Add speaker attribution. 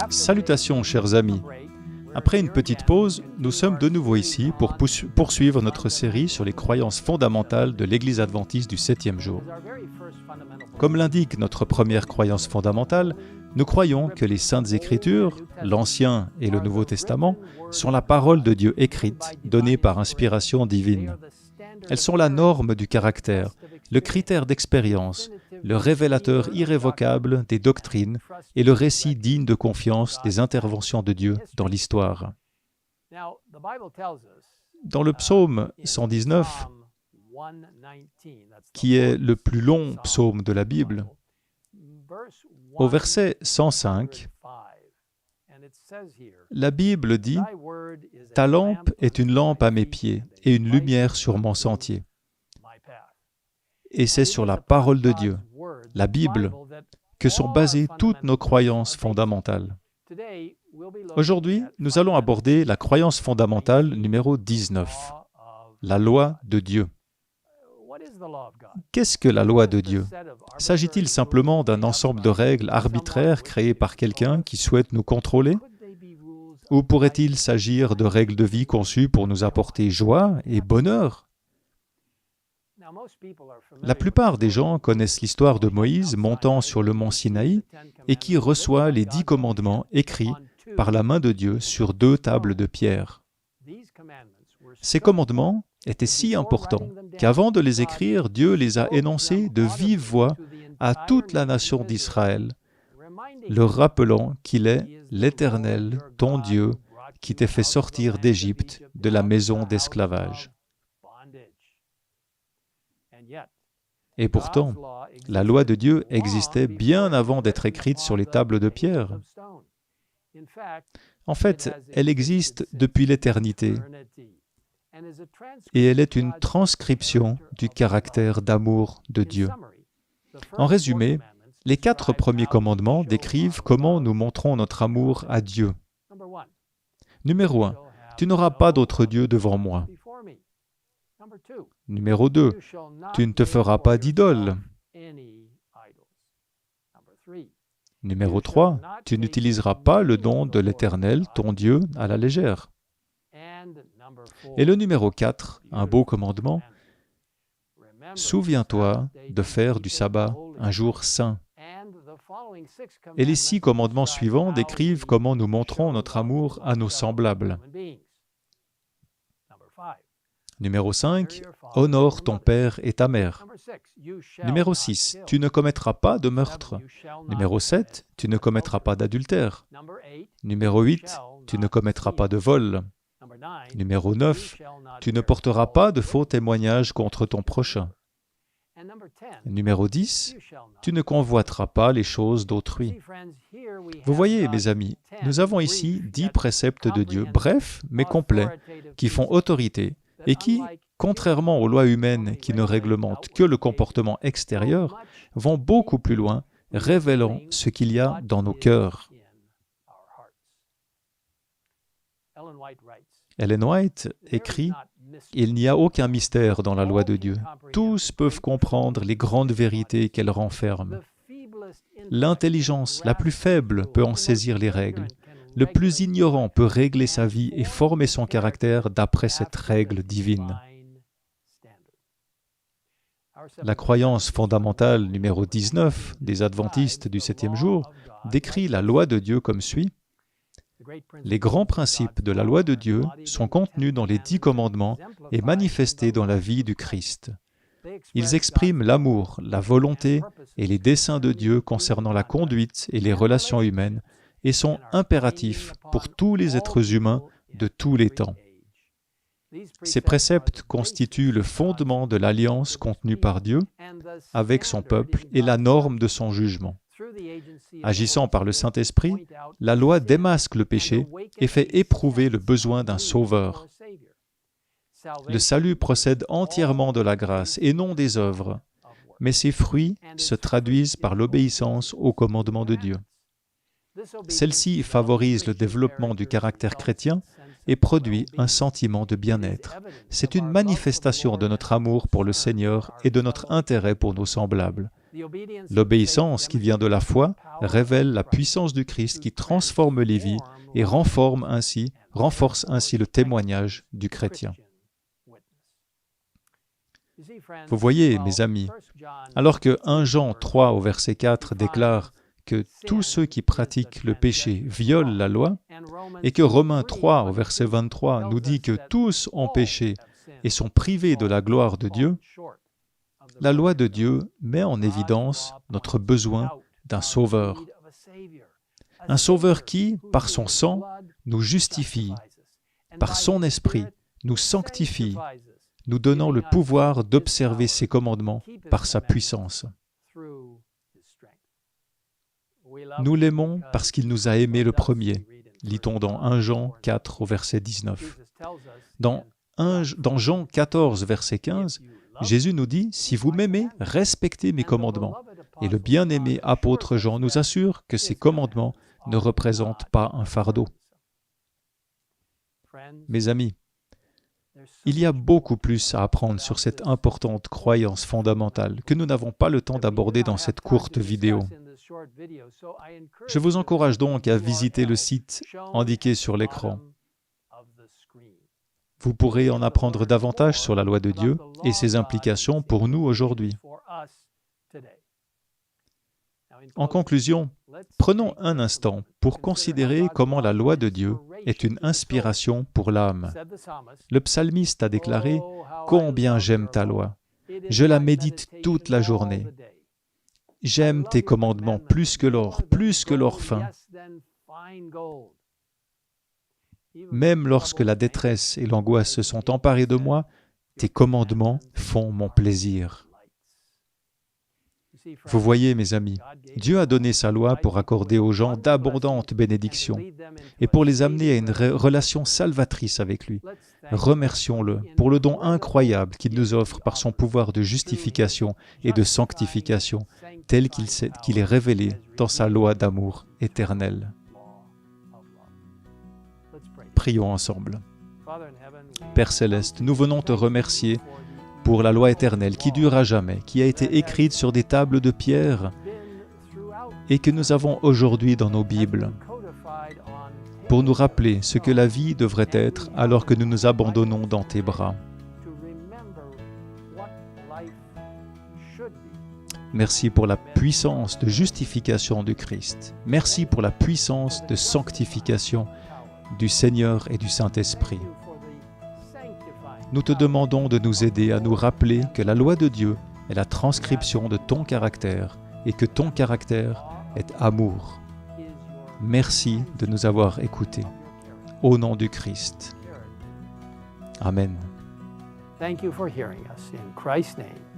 Speaker 1: Salutations, chers amis. Après une petite pause, nous sommes de nouveau ici pour poursuivre notre série sur les croyances fondamentales de l'Église adventiste du 7e jour. Comme l'indique notre première croyance fondamentale, nous croyons que les Saintes Écritures, l'Ancien et le Nouveau Testament, sont la parole de Dieu écrite, donnée par inspiration divine. Elles sont la norme du caractère, le critère d'expérience, le révélateur irrévocable des doctrines et le récit digne de confiance des interventions de Dieu dans l'histoire. Dans le psaume 119, qui est le plus long psaume de la Bible, au verset 105, la Bible dit « Ta lampe est une lampe à mes pieds et une lumière sur mon sentier. » Et c'est sur la parole de Dieu, la Bible, que sont basées toutes nos croyances fondamentales. Aujourd'hui, nous allons aborder la croyance fondamentale numéro 19, la loi de Dieu. Qu'est-ce que la loi de Dieu? S'agit-il simplement d'un ensemble de règles arbitraires créées par quelqu'un qui souhaite nous contrôler? Ou pourrait-il s'agir de règles de vie conçues pour nous apporter joie et bonheur? La plupart des gens connaissent l'histoire de Moïse montant sur le mont Sinaï et qui reçoit les 10 commandements écrits par la main de Dieu sur 2 tables de pierre. Ces commandements étaient si importants qu'avant de les écrire, Dieu les a énoncés de vive voix à toute la nation d'Israël, leur rappelant qu'il est l'Éternel, ton Dieu, qui t'a fait sortir d'Égypte, de la maison d'esclavage. Et pourtant, la loi de Dieu existait bien avant d'être écrite sur les tables de pierre. En fait, elle existe depuis l'éternité, et elle est une transcription du caractère d'amour de Dieu. En résumé, les 4 premiers commandements décrivent comment nous montrons notre amour à Dieu. Numéro 1, tu n'auras pas d'autre Dieu devant moi. Numéro 2, tu ne te feras pas d'idole. Numéro 3, tu n'utiliseras pas le nom de l'Éternel, ton Dieu, à la légère. Et le numéro 4, un beau commandement, souviens-toi de faire du sabbat un jour saint. Et les 6 commandements suivants décrivent comment nous montrons notre amour à nos semblables. Numéro 5, honore ton père et ta mère. Numéro 6, tu ne commettras pas de meurtre. Numéro 7, tu ne commettras pas d'adultère. Numéro 8, tu ne commettras pas de vol. Numéro 9, tu ne porteras pas de faux témoignages contre ton prochain. Numéro 10, tu ne convoiteras pas les choses d'autrui. Vous voyez, mes amis, nous avons ici 10 préceptes de Dieu, brefs mais complets, qui font autorité et qui, contrairement aux lois humaines qui ne réglementent que le comportement extérieur, vont beaucoup plus loin, révélant ce qu'il y a dans nos cœurs. Ellen White écrit « Il n'y a aucun mystère dans la loi de Dieu. Tous peuvent comprendre les grandes vérités qu'elle renferme. L'intelligence la plus faible peut en saisir les règles. Le plus ignorant peut régler sa vie et former son caractère d'après cette règle divine. » La croyance fondamentale numéro 19 des adventistes du 7e jour décrit la loi de Dieu comme suit. Les grands principes de la loi de Dieu sont contenus dans les 10 commandements et manifestés dans la vie du Christ. Ils expriment l'amour, la volonté et les desseins de Dieu concernant la conduite et les relations humaines et sont impératifs pour tous les êtres humains de tous les temps. Ces préceptes constituent le fondement de l'alliance contenue par Dieu avec son peuple et la norme de son jugement. Agissant par le Saint-Esprit, la loi démasque le péché et fait éprouver le besoin d'un sauveur. Le salut procède entièrement de la grâce et non des œuvres, mais ses fruits se traduisent par l'obéissance aux commandements de Dieu. Celle-ci favorise le développement du caractère chrétien et produit un sentiment de bien-être. C'est une manifestation de notre amour pour le Seigneur et de notre intérêt pour nos semblables. L'obéissance qui vient de la foi révèle la puissance du Christ qui transforme les vies et renforce ainsi le témoignage du chrétien. Vous voyez, mes amis, alors que 1 Jean 3 au verset 4 déclare que tous ceux qui pratiquent le péché violent la loi, et que Romains 3 au verset 23 nous dit que tous ont péché et sont privés de la gloire de Dieu, la loi de Dieu met en évidence notre besoin d'un Sauveur. Un Sauveur qui, par son sang, nous justifie, par son Esprit, nous sanctifie, nous donnant le pouvoir d'observer ses commandements par sa puissance. Nous l'aimons parce qu'il nous a aimés le premier, lit-on dans 1 Jean 4 au verset 19. Dans Jean 14, verset 15, Jésus nous dit « Si vous m'aimez, respectez mes commandements ». Et le bien-aimé apôtre Jean nous assure que ces commandements ne représentent pas un fardeau. Mes amis, il y a beaucoup plus à apprendre sur cette importante croyance fondamentale que nous n'avons pas le temps d'aborder dans cette courte vidéo. Je vous encourage donc à visiter le site indiqué sur l'écran. Vous pourrez en apprendre davantage sur la loi de Dieu et ses implications pour nous aujourd'hui. En conclusion, prenons un instant pour considérer comment la loi de Dieu est une inspiration pour l'âme. Le psalmiste a déclaré « Combien j'aime ta loi! Je la médite toute la journée. J'aime tes commandements plus que l'or fin. Même lorsque la détresse et l'angoisse se sont emparées de moi, tes commandements font mon plaisir. » Vous voyez, mes amis, Dieu a donné sa loi pour accorder aux gens d'abondantes bénédictions et pour les amener à une relation salvatrice avec lui. Remercions-le pour le don incroyable qu'il nous offre par son pouvoir de justification et de sanctification, tel qu'il est révélé dans sa loi d'amour éternel. Prions ensemble. Père Céleste, nous venons te remercier pour la loi éternelle qui dure à jamais, qui a été écrite sur des tables de pierre et que nous avons aujourd'hui dans nos Bibles, pour nous rappeler ce que la vie devrait être alors que nous nous abandonnons dans tes bras. Merci pour la puissance de justification du Christ. Merci pour la puissance de sanctification du Seigneur et du Saint-Esprit. Nous te demandons de nous aider à nous rappeler que la loi de Dieu est la transcription de ton caractère et que ton caractère est amour. Merci de nous avoir écoutés. Au nom du Christ. Amen.
Speaker 2: Thank you for hearing us in Christ's name.